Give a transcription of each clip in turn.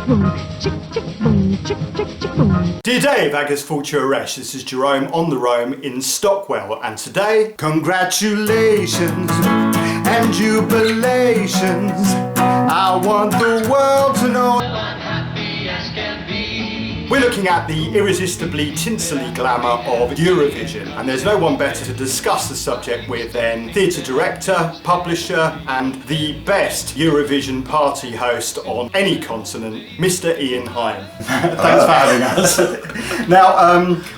Dear Dave, agus Fulturesh, this is Jerome on the Rome in Stockwell, and today, congratulations and jubilations. I want the world to know I'm happy as can be. We're looking at the irresistibly tinselly glamour of Eurovision, and there's no one better to discuss the subject with than theatre director, publisher, and the best Eurovision party host on any continent, Mr. Ian Higham. Thanks for having us. Now,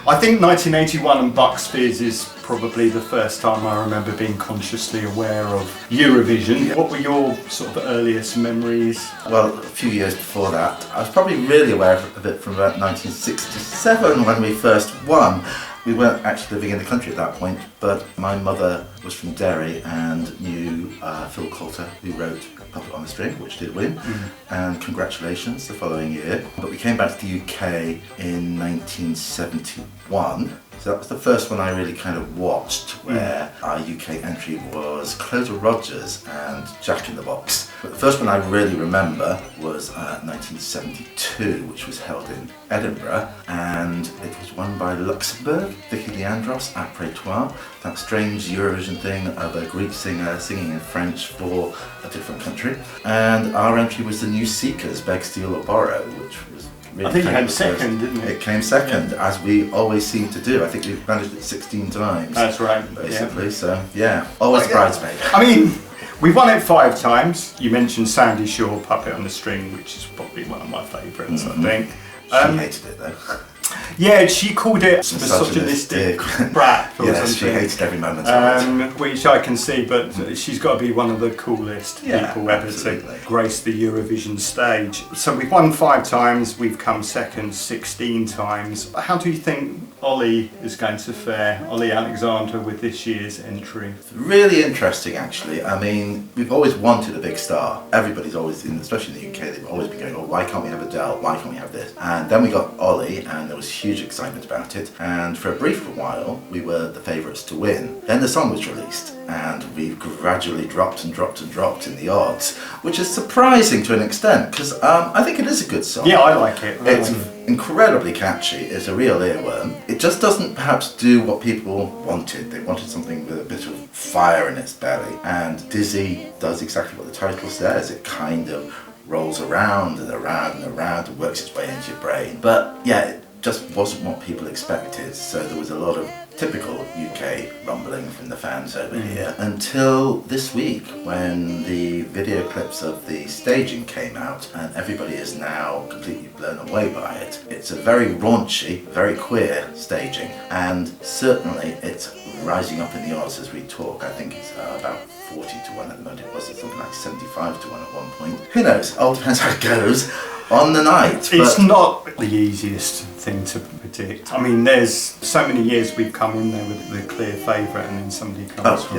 I think 1981 and Bucks Fizz is probably the first time I remember being consciously aware of Eurovision. What were your sort of earliest memories? Well, a few years before that, I was probably really aware of it from about 1967 when we first won. We weren't actually living in the country at that point, but my mother was from Derry and knew Phil Coulter, who wrote Puppet on the String, which did win, and congratulations the following year. But we came back to the UK in 1971. So that was the first one I really kind of watched, where our UK entry was Clover Rogers and Jack in the Box. But the first one I really remember was 1972, which was held in Edinburgh, and it was won by Luxembourg, Vicky Leandros, Après Toi, that strange Eurovision thing of a Greek singer singing in French for a different country. And our entry was the New Seekers, Beg, Steal or Borrow, which was really, I think it came second, didn't it? It came second, as we always seem to do. I think we've managed it 16 times. That's right. Basically, yeah. So yeah, always bridesmaid. I mean, we've won it 5 times. You mentioned Sandy Shaw, Puppet on the String, which is probably one of my favourites, I think. She hated it though. Yeah, she called it misogynistic brat or yes, something. she hated every moment of it. Which I can see, but she's got to be one of the coolest people ever to grace the Eurovision stage. So we've won 5 times, we've come second 16 times. How do you think Ollie is going to fare, Ollie Alexander, with this year's entry? Really interesting, actually. I mean, we've always wanted a big star. Everybody's always, especially in the UK, they've always been going, oh, why can't we have Adele? Why can't we have this? And then we got Ollie, and there was huge excitement about it. And for a brief while, we were the favourites to win. Then the song was released, and we've gradually dropped and dropped and dropped in the odds, which is surprising to an extent, because I think it is a good song. Yeah, I like it. It's incredibly catchy. It's a real earworm. It just doesn't perhaps do what people wanted. They wanted something with a bit of fire in its belly, and Dizzy does exactly what the title says. It kind of rolls around and around and around and works its way into your brain. But yeah, it just wasn't what people expected, so there was a lot of typical UK rumbling from the fans over here, until this week when the video clips of the staging came out, and everybody is now completely blown away by it. It's a very raunchy, very queer staging, and certainly it's rising up in the odds as we talk. I think it's about 40 to 1 at the moment. It was something like 75 to 1 at one point. Who knows? All depends how it goes on the night. It's not the easiest thing to predict. I mean, there's so many years we've come in there with the clear favourite, and then somebody comes from...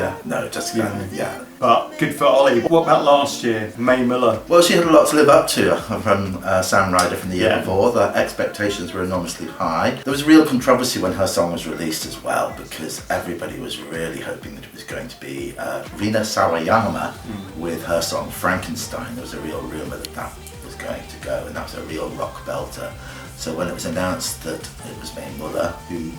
But good for Ollie. What about last year, Mae Muller? Well, she had a lot to live up to from Sam Ryder from the year before. The expectations were enormously high. There was real controversy when her song was released as well, because everybody was really hoping that it was going to be Rina Sawayama with her song Frankenstein. There was a real rumour that that was going to go, and that was a real rock belter. So when it was announced that it was Mae Muller, who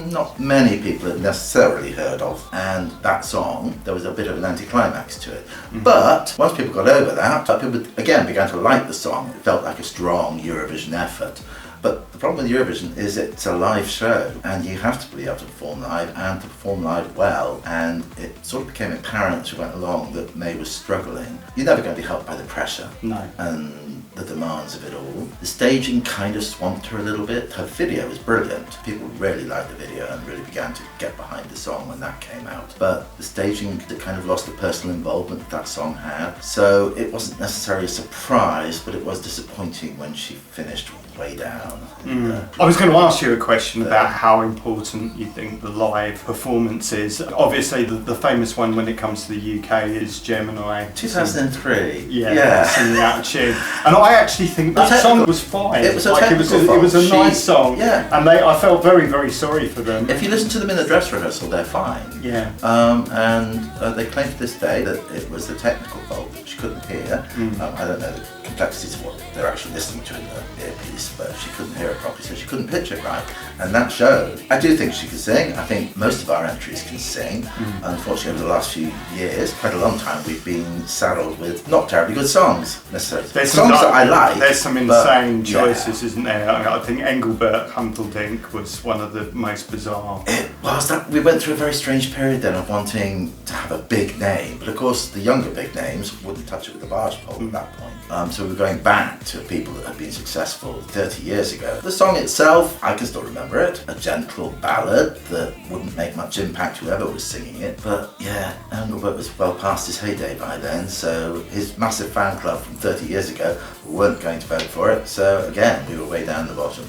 not many people had necessarily heard of, and that song, there was a bit of an anticlimax to it. But once people got over that, people again began to like the song. It felt like a strong Eurovision effort. But the problem with Eurovision is it's a live show, and you have to be able to perform live, and to perform live well. And it sort of became apparent as we went along that Mae was struggling. You're never going to be helped by the pressure. No. And the demands of it all. The staging kind of swamped her a little bit. Her video was brilliant. People really liked the video and really began to get behind the song when that came out. But the staging kind of lost the personal involvement that song had. So it wasn't necessarily a surprise, but it was disappointing when she finished way down. I was going to ask you a question about how important you think the live performance is. Obviously the famous one when it comes to the UK is Gemini. 2003. Singing out of tune. And I actually think that song was fine. It was a it was a nice song. Yeah. And I felt very, very sorry for them. If you listen to them in the dress rehearsal, they're fine. Yeah. And they claim to this day that it was the technical fault that she couldn't hear. I don't know the complexities of what they're actually listening to in the earpiece, but she couldn't hear it properly, so she couldn't pitch it right. And that showed. I do think she can sing. I think most of our entries can sing. Unfortunately, over the last few years, quite a long time, we've been saddled with not terribly good songs, necessarily. There's songs that I like. There's some insane but, choices, isn't there? I think Engelbert Humperdinck was one of the most bizarre. It was that we went through a very strange period then of wanting to have a big name, but of course the younger big names wouldn't touch it with a barge pole at that point. So we're going back to people that had been successful 30 years ago. The song itself, I can still remember it. A gentle ballad that wouldn't make much impact whoever was singing it. But yeah, Engelbert was well past his heyday by then, so his massive fan club from 30 years ago weren't going to vote for it. So again, we were way down the bottom.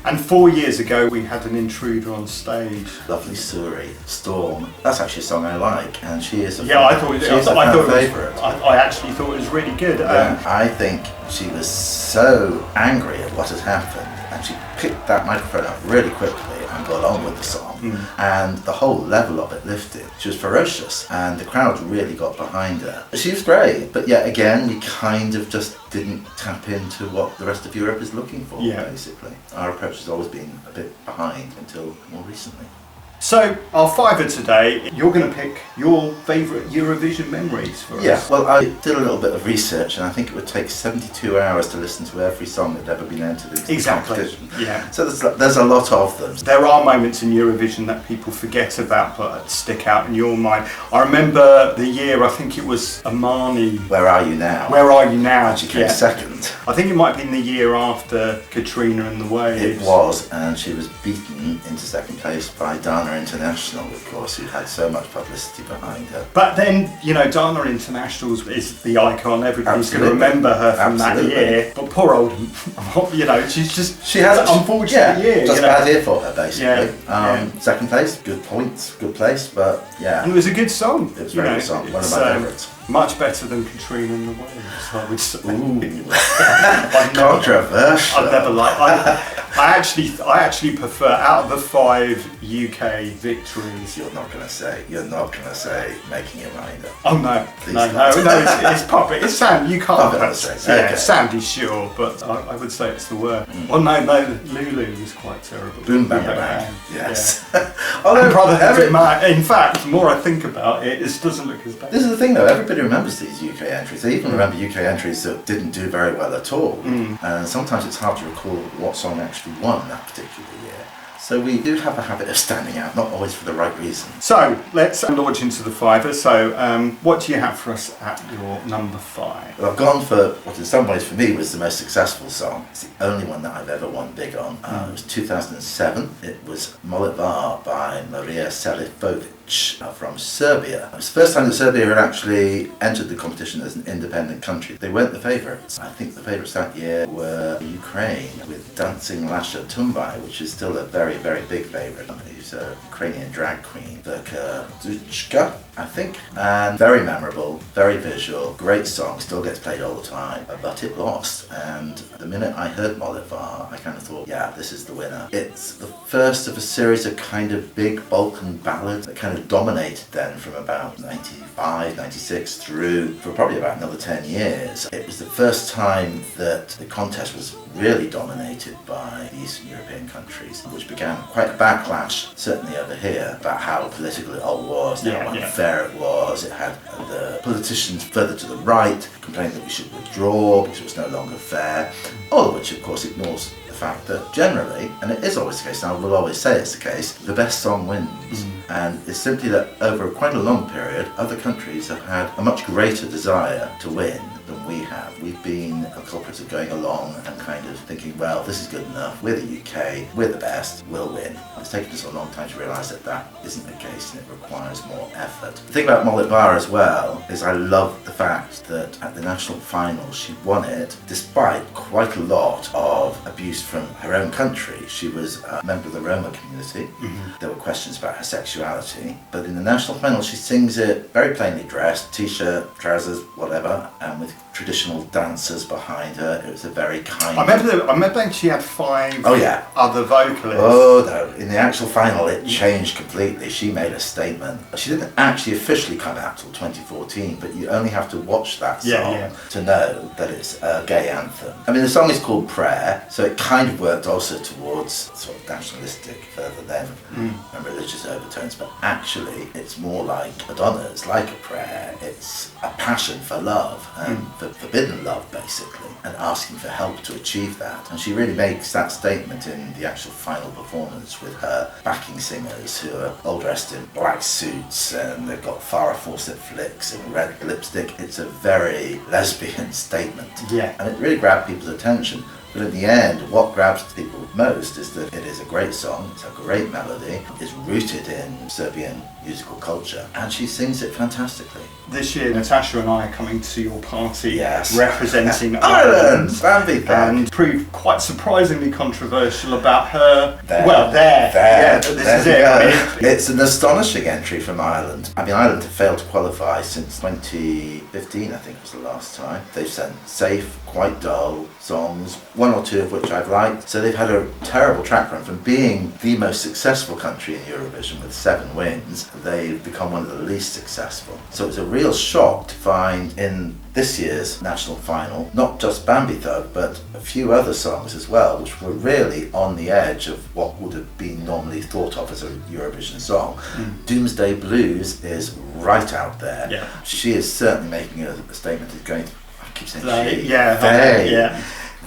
And 4 years ago we had an intruder on stage. Lovely Suri, Storm. That's actually a song I like, and she is a I thought it was favourite. I actually thought it was really good. I think she was so angry at what had happened, and she picked that microphone up really quickly and got on with the song, and the whole level of it lifted. She was ferocious, and the crowd really got behind her. She was great, but yet again, we kind of just didn't tap into what the rest of Europe is looking for, basically. Our approach has always been a bit behind until more recently. So, our fiver today, you're going to pick your favourite Eurovision memories for us. Yeah, well, I did a little bit of research, and I think it would take 72 hours to listen to every song that had ever been entered into the competition. Yeah. So there's a lot of them. There are moments in Eurovision that people forget about but stick out in your mind. I remember the year, I think it was Amani. Where Are You Now? Where Are You Now? And she came second. I think it might have been the year after Katrina and the Waves. It was, and she was beaten into second place by Dana International, of course, who had so much publicity behind her. But then, Dana International is the icon. Everybody's going to remember her from that year. But poor old, she has an unfortunate year. Just a bad year for her, basically. Second place, good points, good place, but yeah. And it was a good song. It was a very good song, one of my favourites. Much better than Katrina and the Waves, I would say. Controversial. I've never liked. I actually prefer, out of the 5 UK victories. You're not gonna say Making Your Mind Up. Oh no, it's pop. It's Sam. You can't. Sandy, sure, but I would say it's the worst. Oh no, Lulu was quite terrible. Boom Bang Bang. Yes. Although in fact, the more I think about it, it doesn't look as bad. This is the thing, though. Everybody remembers these UK entries. They even remember UK entries that didn't do very well at all. And sometimes it's hard to recall what song actually won that particular year. So we do have a habit of standing out, not always for the right reason. So let's launch into the fiver. So what do you have for us at your number 5? Well, I've gone for what in some ways for me was the most successful song. It's the only one that I've ever won big on. It was 2007. It was Molitvar by Maria Selifovic from Serbia. It was the first time that Serbia had actually entered the competition as an independent country. They weren't the favourites. I think the favourites that year were Ukraine with Dancing Lasha Tumbai, which is still a very, very big favourite. She's a Ukrainian drag queen, Verka Zuchka, I think. And very memorable, very visual, great song, still gets played all the time, but it lost. And the minute I heard Molitvar, I kind of thought, yeah, this is the winner. It's the first of a series of kind of big Balkan ballads that kind of dominated then from about 95, 96 through for probably about another 10 years. It was the first time that the contest was really dominated by the Eastern European countries, which began quite a backlash, certainly over here, about how political it all was, how unfair it was. It had the politicians further to the right complaining that we should withdraw because it was no longer fair, all of which of course ignores the fact that generally, and it is always the case, and I will always say it's the case, the best song wins. And it's simply that over quite a long period, other countries have had a much greater desire to win than we have. We've been a culprit of going along and kind of thinking, well, this is good enough, we're the UK, we're the best, we'll win. It's taken us a long time to realise that that isn't the case and it requires more effort. The thing about Molitvar as well is I love the fact that at the national final she won it despite quite a lot of abuse from her own country. She was a member of the Roma community. There were questions about her sexuality, but in the national final she sings it very plainly dressed, t-shirt, trousers, whatever, and with traditional dancers behind her. It was a very kind. I remember she had 5 Oh, yeah. other vocalists. Oh no, in the actual final it changed completely. She made a statement. She didn't actually officially come out till 2014, but you only have to watch that song to know that it's a gay anthem. I mean, the song is called Prayer, so it kind of worked also towards sort of nationalistic further than and religious overtones, but actually it's more like Madonna's, like a prayer. It's a passion for love and for forbidden love basically, and asking for help to achieve that. And she really makes that statement in the actual final performance with her backing singers who are all dressed in black suits and they've got Farrah Fawcett flicks and red lipstick. It's a very lesbian statement, and it really grabbed people's attention. But in the end, what grabs people most is that it is a great song, it's a great melody, it's rooted in Serbian musical culture, and she sings it fantastically. This year, Natasha and I are coming to your party Yes. representing Ireland, Bambi Thug. and proved quite surprisingly controversial about her. There. Yeah, but this is it. I mean, It's an astonishing entry from Ireland. I mean, Ireland have failed to qualify since 2015, I think was the last time. They've sent safe, quite dull songs, one or two of which I've liked. So they've had a terrible track run from being the most successful country in Eurovision with 7 wins. They've become one of the least successful. So it's a real shock to find in this year's national final, not just Bambi Thug, but a few other songs as well, which were really on the edge of what would have been normally thought of as a Eurovision song. Doomsday Blues is right out there. Yeah. She is certainly making a statement. Is going. I keep saying They, she. yeah, They. yeah.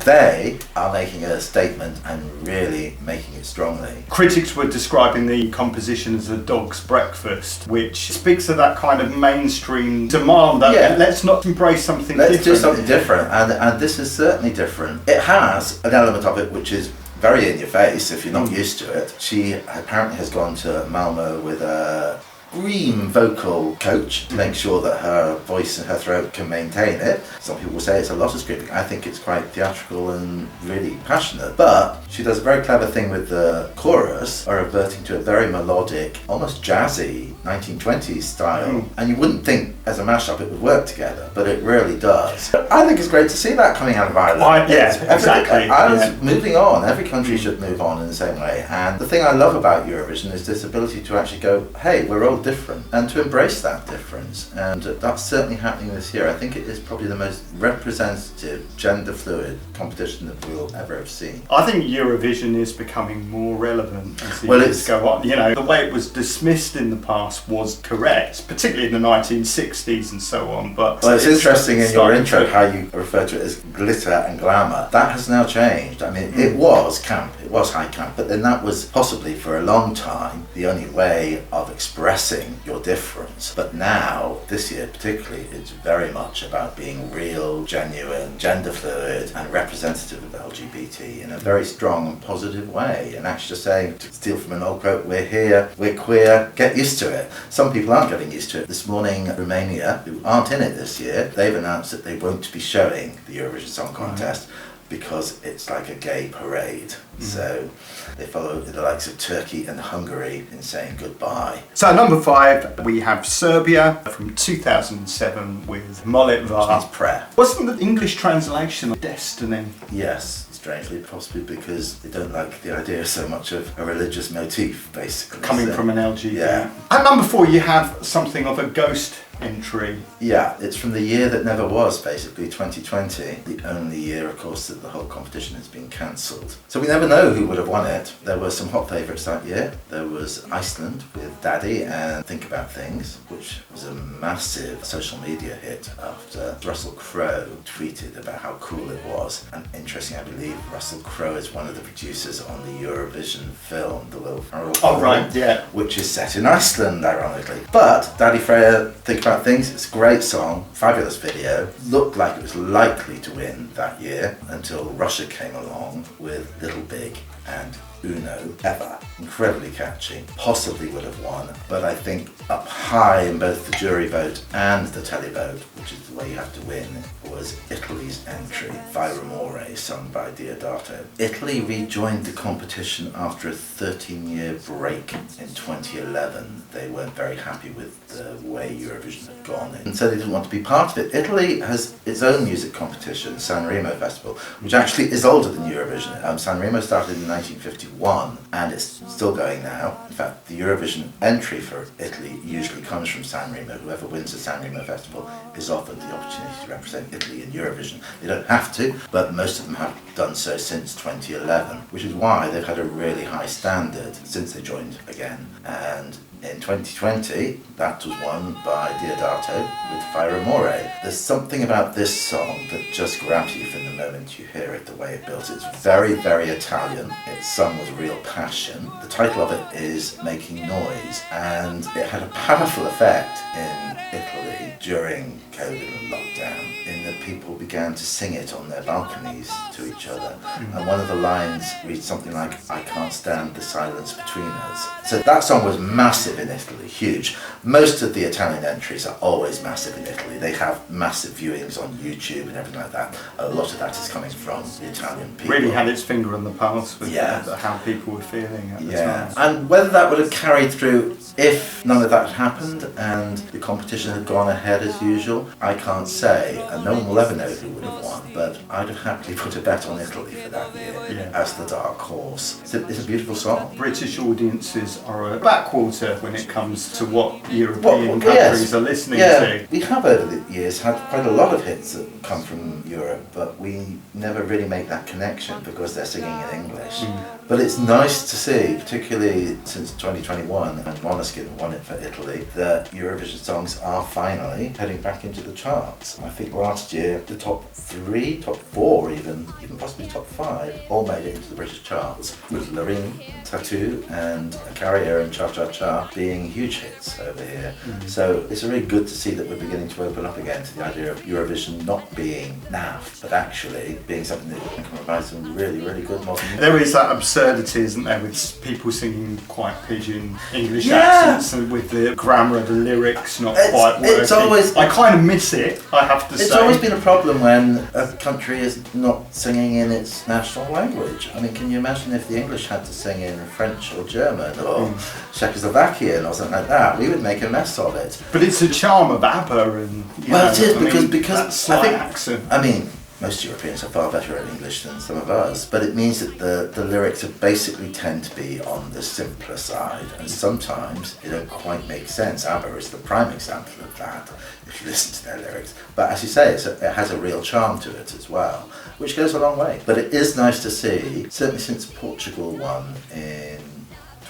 They are making a statement and really making it strongly. Critics were describing the composition as a dog's breakfast, which speaks of that kind of mainstream demand that let's not embrace something different. Let's do something different, and this is certainly different. It has an element of it which is very in your face if you're not used to it. She apparently has gone to Malmo with a green vocal coach to make sure that her voice and her throat can maintain it. Some people say it's a lot of screaming. I think it's quite theatrical and really passionate. But she does a very clever thing with the chorus, or reverting to a very melodic, almost jazzy 1920s style. And you wouldn't think as a mashup it would work together, but it really does. I think it's great to see that coming out of Ireland. Exactly. Ireland's moving on. Every country should move on in the same way. And the thing I love about Eurovision is this ability to actually go, hey, we're all different, and to embrace that difference. And that's certainly happening this year. I think it is probably the most representative, gender fluid competition that we'll ever have seen. I think Eurovision is becoming more relevant as the Well, years go on. You know, the way it was dismissed in the past was correct, particularly in the 1960s and so on. But well, it's interesting in your intro to... how you refer to it as glitter and glamour. That has now changed. I mean, it was camp, it was high camp, but then that was possibly for a long time the only way of expressing your difference. But now, this year particularly, it's very much about being real, genuine, gender fluid and representative of LGBT in a very strong and positive way, and actually just saying, to steal from an old quote, we're here, we're queer, get used to it. Some people aren't getting used to it. This morning, Romania, who aren't in it this year, they've announced that they won't be showing the Eurovision Song Contest because it's like a gay parade. So they follow the likes of Turkey and Hungary in saying goodbye. So number 5, we have Serbia from 2007 with Molitva. Which means prayer. Wasn't the English translation of Destiny? Yes, strangely, possibly because they don't like the idea so much of a religious motif, basically. Coming So, from an LGBT. Yeah. At number 4, you have something of a ghost entry. Yeah, it's from the year that never was, basically, 2020. The only year, of course, that the whole competition has been cancelled. So we never know who would have won it. There were some hot favourites that year. There was Iceland with Daddy and Think About Things, which was a massive social media hit after Russell Crowe tweeted about how cool it was. And interesting, I believe Russell Crowe is one of the producers on the Eurovision film, the Will Ferrell film. Oh, right, yeah. Which is set in Iceland, ironically. But Daddy Freya, Think About Things, it's a great song, fabulous video. Looked like it was likely to win that year until Russia came along with Little Big and Uno Ever. Incredibly catchy, possibly would have won, but I think up high in both the jury vote and the televote, which is the way you have to win, was Italy Italy's entry, Fai Rumore, sung by Diodato. Italy rejoined the competition after a 13-year break in 2011. They weren't very happy with the way Eurovision had gone, and so they didn't want to be part of it. Italy has its own music competition, Sanremo Festival, which actually is older than Eurovision. Sanremo started in 1951 and it's still going now. In fact, the Eurovision entry for Italy usually comes from Sanremo. Whoever wins the Sanremo Festival is offered the opportunity to represent Italy in Eurovision. They don't have to, but most of them have done so since 2011, which is why they've had a really high standard since they joined again. And in 2020, that was won by Diodato with Fai Rumore. There's something about this song that just grabs you from the moment you hear it, the way it builds. It's very, very Italian. It's sung with real passion. The title of it is Making Noise, and it had a powerful effect in Italy during COVID and lockdown, in that people began to sing it on their balconies to each other. And one of the lines reads something like, "I can't stand the silence between us." So that song was massive in Italy, huge. Most of the Italian entries are always massive in Italy. They have massive viewings on YouTube and everything like that. A lot of that is coming from the Italian people. Really had its finger on the pulse with how people were feeling at the time. And whether that would have carried through if none of that had happened and the competition had gone ahead as usual, I can't say, and no one will ever know who would have won, but I'd have happily put a bet on Italy for that year as the dark horse. It's a beautiful song. British audiences are a backwater when it comes to what European countries are listening to. We have over the years had quite a lot of hits that come from Europe, but we never really make that connection because they're singing in English. But it's nice to see, particularly since 2021 and Måneskin won it for Italy, that Eurovision songs are finally heading back into the charts. I think last year the top 3, top 4 even possibly top 5, all made it into the British charts, with Loreen, Tattoo and A Carrier and Cha Cha Cha being huge hits over here. So it's really good to see that we're beginning to open up again to the idea of Eurovision not being naff, but actually being something that can provide some really, really good modern music. There is that absurdity, isn't there, with people singing quite pidgin English accents and with the grammar of the lyrics not quite working. It's always, I kind of miss it, I have to say. It's always been a problem when a country is not singing in its national language. I mean, can you imagine if the English had to sing in French or German or Czechoslovakian or something like that? We would make a mess of it. But it's a charm of ABBA and... It is, because that slight accent. I mean, most Europeans are far better at English than some of us, but it means that the lyrics basically tend to be on the simpler side, and sometimes they don't quite make sense. ABBA is the prime example of that, if you listen to their lyrics. But as you say, it has a real charm to it as well, which goes a long way. But it is nice to see, certainly since Portugal won in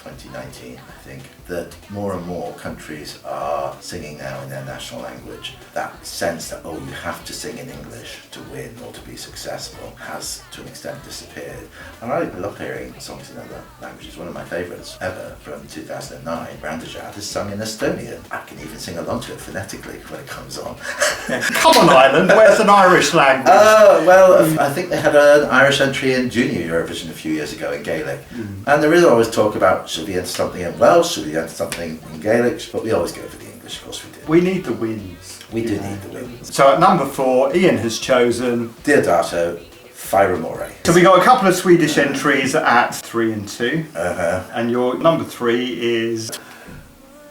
2019, I think, that more and more countries are singing now in their national language. That sense that, oh, you have to sing in English to win or to be successful has to an extent disappeared. And I love hearing songs in other languages. One of my favourites ever from 2009, Brandajat, is sung in Estonian. I can even sing along to it phonetically when it comes on. Come on, Ireland, where's an Irish language? Well, I think they had an Irish entry in Junior Eurovision a few years ago in Gaelic. And there is always talk about, should we enter something in Welsh, should we enter something in Gaelic, but we always go for the English, of course we do. We need the wins. We do need the wins. So at number 4, Ian has chosen Diodato, Fai Rumore. So we got a couple of Swedish entries at 3 and 2. Uh-huh. And your number 3 is...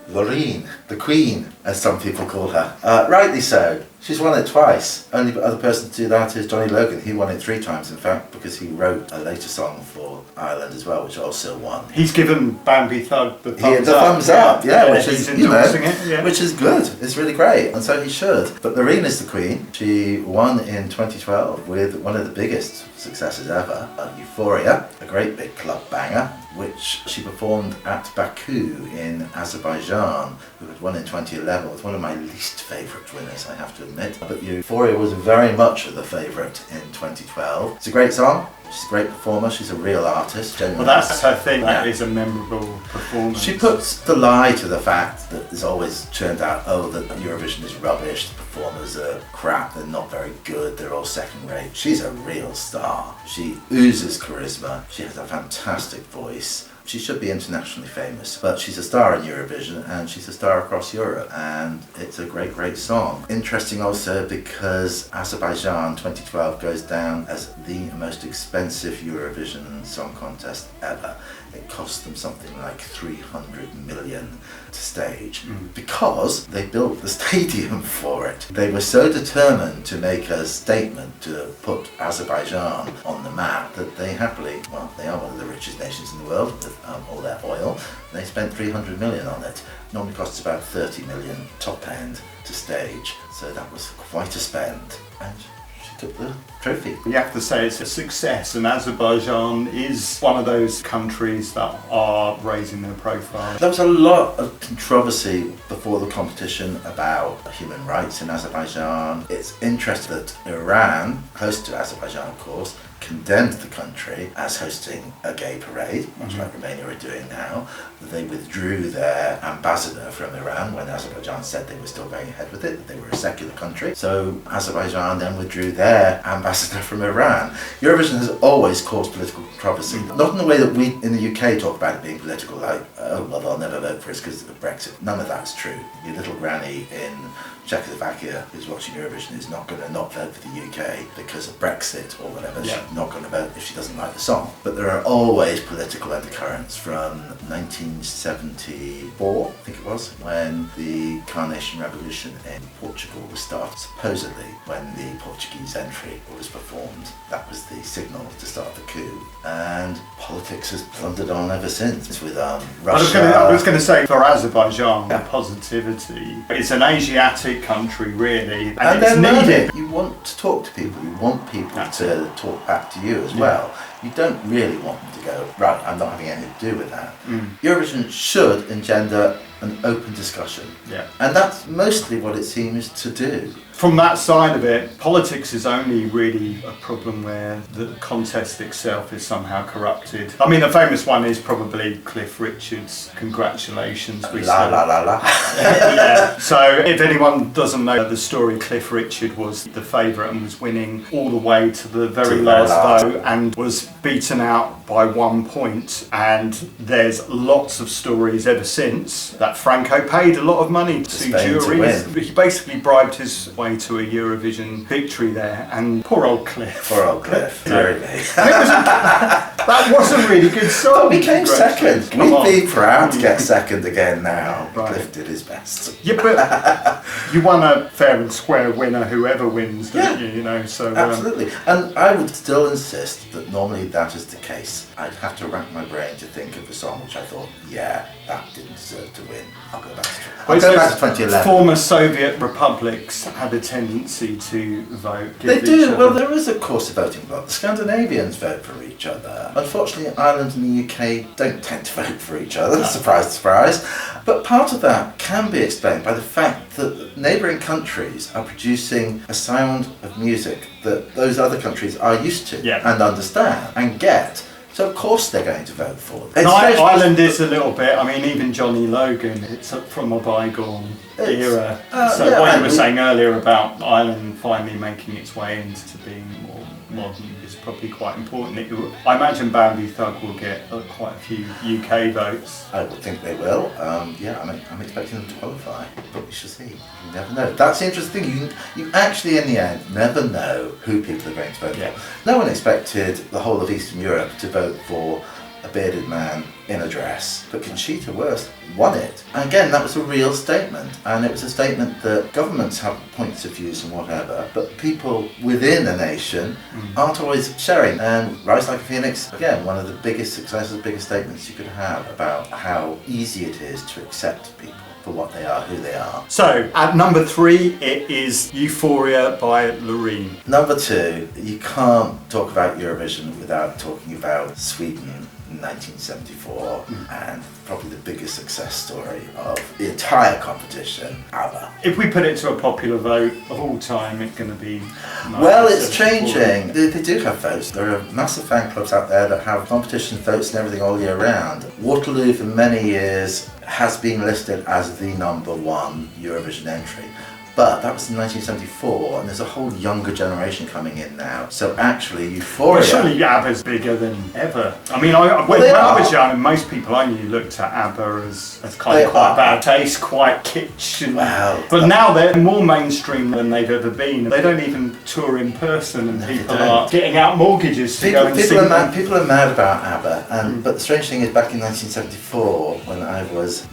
Loreen, the Queen, as some people call her. Rightly so. She's won it twice. Only other person to do that is Johnny Logan. He won it 3 times, in fact, because he wrote a later song for Ireland as well, which also won. He's given Bambi Thug the thumbs up. Thumbs up, which he's is, endorsing it, which is good. It's really great, and so he should. But Loreen is the Queen. She won in 2012 with one of the biggest successes ever, Euphoria, a great big club banger, which she performed at Baku in Azerbaijan, who had won in 2011. It's one of my least favourite winners, I have to admit. But Euphoria was very much the favourite in 2012. It's a great song. She's a great performer. She's a real artist. Genuine. Well, that's her thing. That is a memorable performance. She puts the lie to the fact that there's always turned out, that Eurovision is rubbish, the performers are crap, they're not very good, they're all second rate. She's a real star. She oozes charisma. She has a fantastic voice. She should be internationally famous, but she's a star in Eurovision and she's a star across Europe, and it's a great, great song. Interesting also because Azerbaijan 2012 goes down as the most expensive Eurovision Song Contest ever. It cost them something like 300 million to stage because they built the stadium for it. They were so determined to make a statement to put Azerbaijan on the map that they happily, well, they are one of the richest nations in the world with all their oil. They spent 300 million on it. Normally costs about 30 million top end to stage, so that was quite a spend. And took the trophy. You have to say it's a success, and Azerbaijan is one of those countries that are raising their profile. There was a lot of controversy before the competition about human rights in Azerbaijan. It's interesting that Iran, host to Azerbaijan of course, condemned the country as hosting a gay parade, much like Romania are doing now. They withdrew their ambassador from Iran when Azerbaijan said they were still going ahead with it, that they were a secular country. So Azerbaijan then withdrew their ambassador from Iran. Eurovision has always caused political controversy, not in the way that we in the UK talk about it being political, like, oh, well, they'll never vote for us because of Brexit. None of that's true. Your little granny in Czechoslovakia who's watching Eurovision is not going to not vote for the UK because of Brexit or whatever. Yeah. She's not going to vote if she doesn't like the song. But there are always political undercurrents from 1974, I think it was, when the Carnation Revolution in Portugal was started. Supposedly, when the Portuguese entry was performed, that was the signal to start the coup. And politics has plundered on ever since with Russia. I was going to say, for Azerbaijan, positivity. It's an Asiatic country, really, and it's needed. You want to talk to people, you want people to talk back to you as well. You don't really want them to go, right, I'm not having anything to do with that. Eurovision should engender an open discussion. And that's mostly what it seems to do. From that side of it, politics is only really a problem where the contest itself is somehow corrupted. I mean, the famous one is probably Cliff Richard's Congratulations. Yeah. So if anyone doesn't know the story, Cliff Richard was the favourite and was winning all the way to the very last vote and was beaten out by 1 point. And there's lots of stories ever since that Franco paid a lot of money to juries. He basically bribed his way to a Eurovision victory there, and poor old Cliff. Poor old Cliff. That was a really good song. But we came second. We'd be proud to get second again now. Right. Cliff did his best. Yeah, but you want a fair and square winner, whoever wins, don't you? You know, so absolutely. And I would still insist that normally that is the case. I'd have to rack my brain to think of a song which I thought, yeah, that didn't deserve to win. I'll go back to 2011. Former Soviet republics had a tendency to vote. They do. Well, there is of course a voting bloc. The Scandinavians vote for each other. Unfortunately, Ireland and the UK don't tend to vote for each other. Surprise, surprise. But part of that can be explained by the fact that neighbouring countries are producing a sound of music that those other countries are used to and understand and get. So of course they're going to vote for them. Ireland is a little bit, I mean, even Johnny Logan, it's from a bygone era. So what you were saying earlier about Ireland finally making its way into being more modern is probably quite important. I imagine Bambi Thug will get quite a few UK votes. I would think they will. I'm expecting them to qualify, but we shall see. You never know. That's the interesting thing. You actually, in the end, never know who people are going to vote for. No one expected the whole of Eastern Europe to vote for a bearded man in a dress, but Conchita Wurst won it. And again, that was a real statement, and it was a statement that governments have points of views and whatever, but people within a nation aren't always sharing. And Rise Like a Phoenix, again, one of the biggest successes, biggest statements you could have about how easy it is to accept people for what they are, who they are. So, at number 3, it is Euphoria by Loreen. Number 2, you can't talk about Eurovision without talking about Sweden in 1974 and probably the biggest success story of the entire competition, ABBA. If we put it to a popular vote of all time, it's going to be... Well, it's changing. They do have votes. There are massive fan clubs out there that have competition votes and everything all year round. Waterloo for many years has been listed as the #1 Eurovision entry. But that was in 1974, and there's a whole younger generation coming in now. So actually, Euphoria... Well, surely ABBA's bigger than ever. I mean, when I was young, most people only looked at ABBA as kind of quite bad taste, quite kitsch. But now they're more mainstream than they've ever been. They don't even tour in person, and people are getting out mortgages to go and sing them. People are mad about ABBA, but the strange thing is, back in 1974, when I was...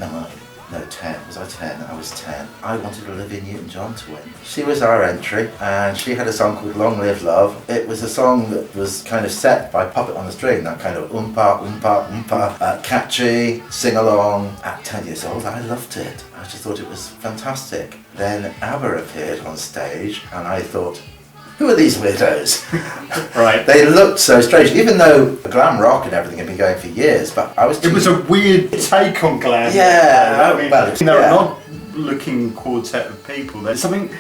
10. Was I 10? I was 10. I wanted Olivia Newton-John to win. She was our entry, and she had a song called Long Live Love. It was a song that was kind of set by Puppet on the String, that kind of oompa, oompa, oompa, catchy, sing-along. At 10 years old, I loved it. I just thought it was fantastic. Then ABBA appeared on stage, and I thought, who are these weirdos? Right. They looked so strange, even though glam rock and everything had been going for years, but I was It was a weird take on glam. Yeah. I mean, they're an odd-looking quartet of people. There's something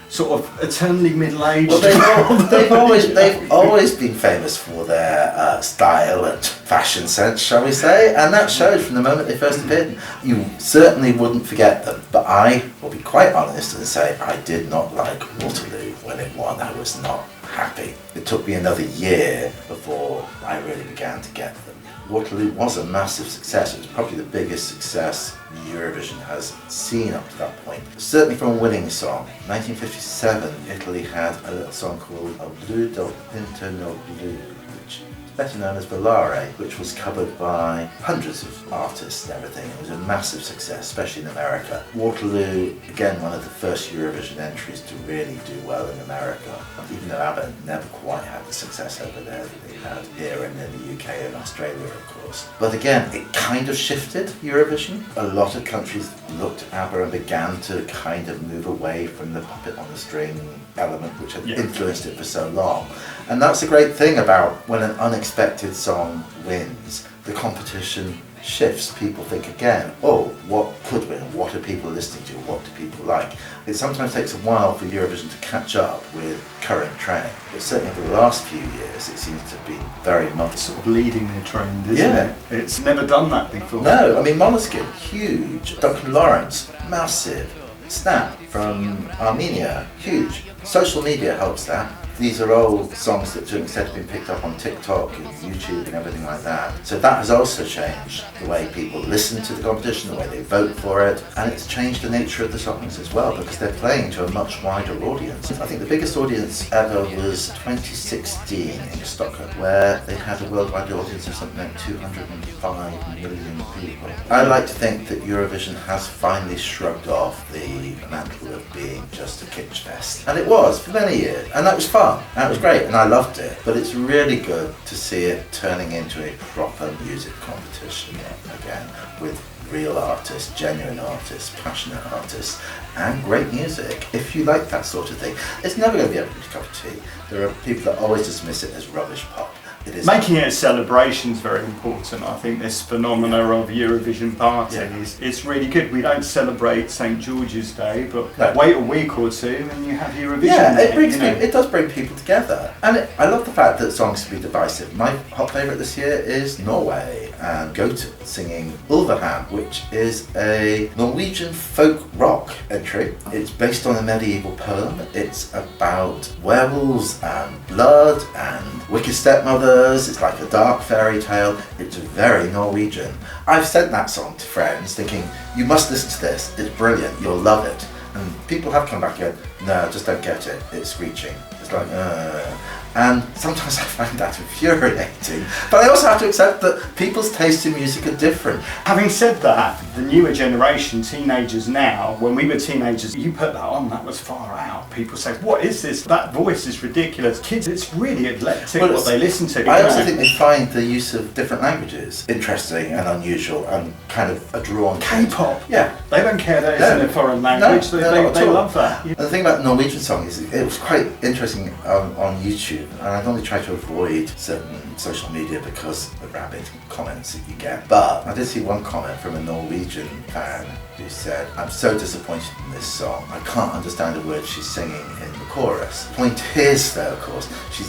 sort of eternally middle-aged. Well, they've always been famous for their style and fashion sense, shall we say, and that showed from the moment they first appeared. You certainly wouldn't forget them, but I will be quite honest and say I did not like Waterloo when it won. I was not happy. It took me another year before I really began to get them. Waterloo was a massive success. It was probably the biggest success Eurovision has seen up to that point. Certainly from a winning song. 1957, Italy had a little song called A Blu del Pinto no Blu, which is better known as Volare, which was covered by hundreds of artists and everything. It was a massive success, especially in America. Waterloo, again, one of the first Eurovision entries to really do well in America. Even though ABBA never quite had the success over there that they had here and in the UK and Australia, of course. But again, it kind of shifted Eurovision. A lot of countries looked at ABBA and began to kind of move away from the puppet on the string element, which had influenced it for so long. And that's the great thing about when an unexpected song wins, the competition shifts. People think again, oh, what could win? What are people listening to? What do people like? It sometimes takes a while for Eurovision to catch up with current trend, but certainly over the last few years it seems to be very much sort of leading the trend, isn't it? It's never done that before. No, I mean, Måneskin, huge. Duncan Lawrence, massive. Snap from Armenia, huge. Social media helps that. These are all songs that to an extent have been picked up on TikTok and YouTube and everything like that. So that has also changed the way people listen to the competition, the way they vote for it, and it's changed the nature of the songs as well, because they're playing to a much wider audience. I think the biggest audience ever was 2016 in Stockholm, where they had a worldwide audience of something like 205 million people. I like to think that Eurovision has finally shrugged off the mantle of being just a kitsch fest. And it was for many years, and that was fun. That was great, and I loved it. But it's really good to see it turning into a proper music competition again, with real artists, genuine artists, passionate artists, and great music. If you like that sort of thing, it's never going to be everybody's cup of tea. There are people that always dismiss it as rubbish pop. Making it a celebration is very important. I think this phenomena of Eurovision parties, it's really good. We don't celebrate St. George's Day, but wait a week or two and you have Eurovision. Yeah, it does bring people together. And I love the fact that songs can be divisive. My hot favourite this year is Norway and Goat singing Ulveham, which is a Norwegian folk rock entry. It's based on a medieval poem. It's about werewolves and blood and wicked stepmothers. It's like a dark fairy tale. It's very Norwegian. I've sent that song to friends thinking, you must listen to this, it's brilliant, you'll love it. And people have come back and gone, no, just don't get it, it's screeching. It's like, And sometimes I find that infuriating. But I also have to accept that people's tastes in music are different. Having said that, the newer generation, teenagers now, when we were teenagers, you put that on, that was far out. People say, what is this? That voice is ridiculous. Kids, it's really eclectic what they listen to. I also think they find the use of different languages interesting and unusual and kind of a draw on K-pop. Yeah. They don't care that it's in a foreign language. They love that. And the thing about the Norwegian song is it was quite interesting on YouTube. And I normally try to avoid certain social media because of the rabid comments that you get. But I did see one comment from a Norwegian fan who said, I'm so disappointed in this song. I can't understand a word she's singing in the chorus. The point is, though, of course,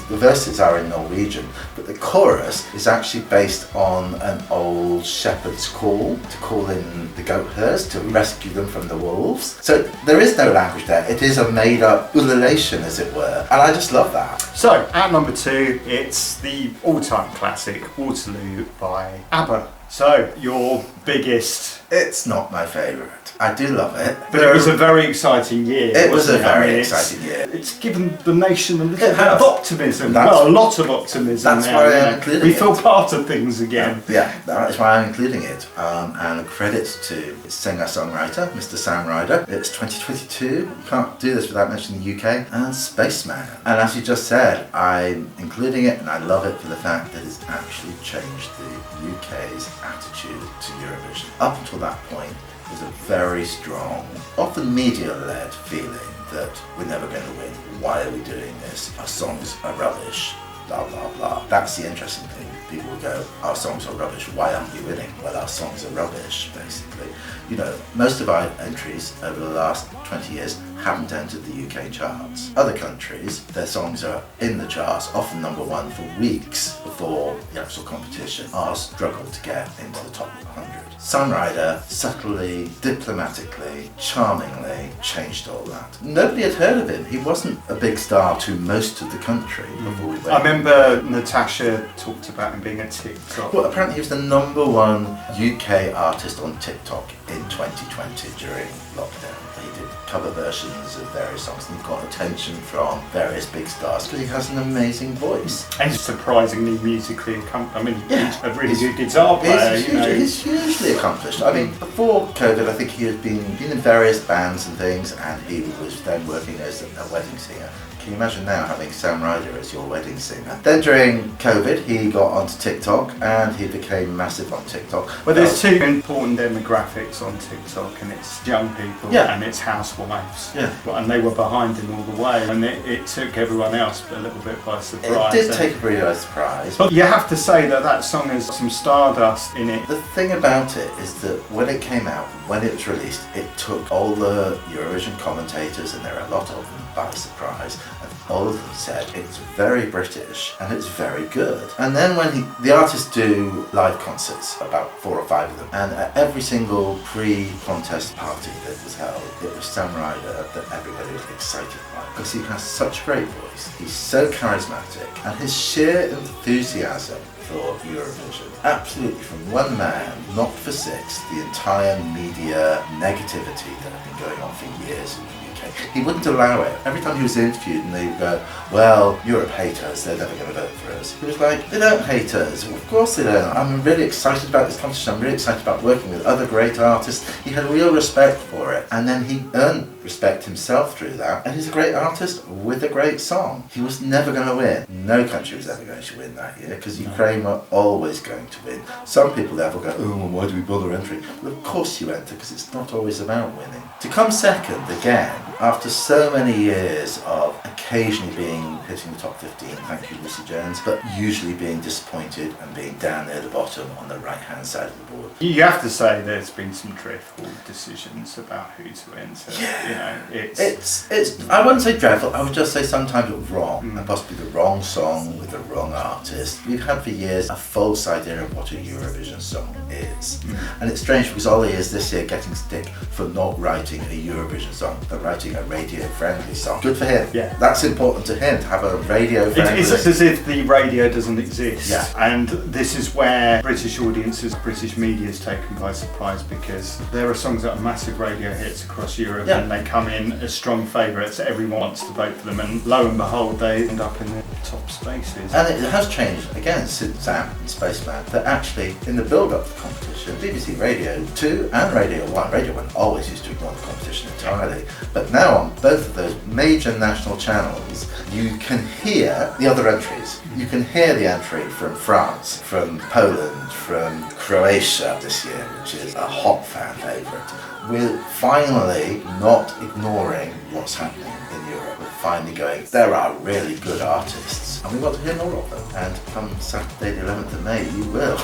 the verses are in Norwegian, but the chorus is actually based on an old shepherd's call to call in the goat herds to rescue them from the wolves. So there is no language there. It is a made-up ululation, as it were, and I just love that. So, at number 2, it's the all-time classic, Waterloo by ABBA. So, your biggest... It's not my favourite. I do love it. But it was a very exciting year. It was a very I mean, exciting year. It's given the nation a little bit of optimism. A lot of optimism. That's why I'm including it. We feel part of things again. Yeah, that's why I'm including it. And credits to singer-songwriter, Mr. Sam Ryder. It's 2022. You can't do this without mentioning the UK. And Spaceman. And as you just said, I'm including it, and I love it for the fact that it's actually changed the UK's attitude to Eurovision. Up until that point, was a very strong, often media-led feeling that we're never going to win. Why are we doing this? Our songs are rubbish. Blah, blah, blah. That's the interesting thing. People will go, our songs are rubbish. Why aren't you winning? Well, our songs are rubbish, basically. You know, most of our entries over the last 20 years haven't entered the UK charts. Other countries, their songs are in the charts, often number 1 for weeks before the actual competition. Ours struggled to get into the top 100. Sam Ryder subtly, diplomatically, charmingly changed all that. Nobody had heard of him. He wasn't a big star to most of the country before we went. I remember Natasha talked about him being a TikTok. Well, apparently he was the number 1 UK artist on TikTok in 2020 during lockdown. He did cover versions of various songs and he got attention from various big stars because he has an amazing voice. And he's surprisingly musically accomplished. I mean, he's a really good guitar player. He's hugely accomplished. I mean, before COVID, I think he had been in various bands and things, and he was then working as a wedding singer. Can you imagine now having Sam Ryder as your wedding singer? Then during COVID, he got onto TikTok and he became massive on TikTok. Well, there's 2 important demographics on TikTok, and it's young people and it's housewives. Yeah. And they were behind him all the way, and it took everyone else a little bit by surprise. It did take everybody by surprise. But you have to say that song has some stardust in it. The thing about it is that when it came out, when it was released, it took all the Eurovision commentators, and there are a lot of them, by surprise. And all of them said it's very British and it's very good. And then when the artists do live concerts, about 4 or 5 of them, and at every single pre-contest party that was held, it was Sam Ryder that everybody was excited by, because he has such a great voice, he's so charismatic, and his sheer enthusiasm for Eurovision. Absolutely, from one man, not for 6, the entire media negativity that had been going on for years in the UK. He wouldn't allow it. Every time he was interviewed and they would go, well, Europe hate us, they're never going to vote for us. He was like, they don't hate us. Well, of course they don't. I'm really excited about this competition. I'm really excited about working with other great artists. He had real respect for it. And then he earned respect himself through that. And he's a great artist with a great song. He was never going to win. No country was ever going to win that year, because Ukraine were always going to win. Some people therefore go, oh, well, why do we bother entering? Well, of course you enter, because it's not always about winning. To come second again, after so many years of occasionally hitting the top 15, thank you Lucy Jones, but usually being disappointed and being down near the bottom on the right hand side of the board. You have to say there's been some dreadful decisions about who to enter. Yeah. You know, it's I wouldn't say dreadful, I would just say sometimes it was wrong, and possibly the wrong song with the wrong artist. We've had for years a false idea of what a Eurovision song is. And it's strange because Ollie is this year getting stick for not writing a Eurovision song, but writing a radio-friendly song. Good for him. Yeah. That's important to him, to have a radio-friendly... It's as if the radio doesn't exist. Yeah. And this is where British audiences, British media is taken by surprise, because there are songs that are massive radio hits across Europe, and they come in as strong favourites. Everyone wants to vote for them, and lo and behold, they end up in the top spaces. And it has changed again since Sam and Spaceman, that actually in the build-up to the competition, BBC Radio 2 and Radio 1, Radio 1 always used to ignore the competition entirely, but now on both of those major national channels, you can hear the other entries. You can hear the entry from France, from Poland, from Croatia this year, which is a hot fan favourite. we're finally not ignoring what's happening in Europe. We're finally going, there are really good artists, and we want to hear more of them. And come Saturday the 11th of May, you will.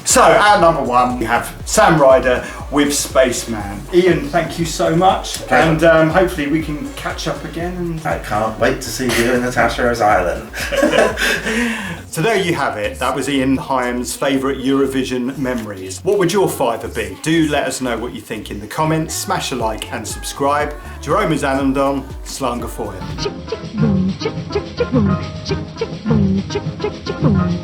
So, at number 1, we have Sam Ryder with Spaceman. Ian, thank you so much. Okay. And hopefully we can catch up again. And I can't wait to see you in Natasha's Island. so there you have it. That was Ian Higham favourite Eurovision memories. What would your 5 be? Do let us know what you think in the comments. Smash a like and subscribe. Jerome is Anandon, Slanga Foil. Chick chick boom, chick chick chick boom, chick chick boom, chick chick chick boom.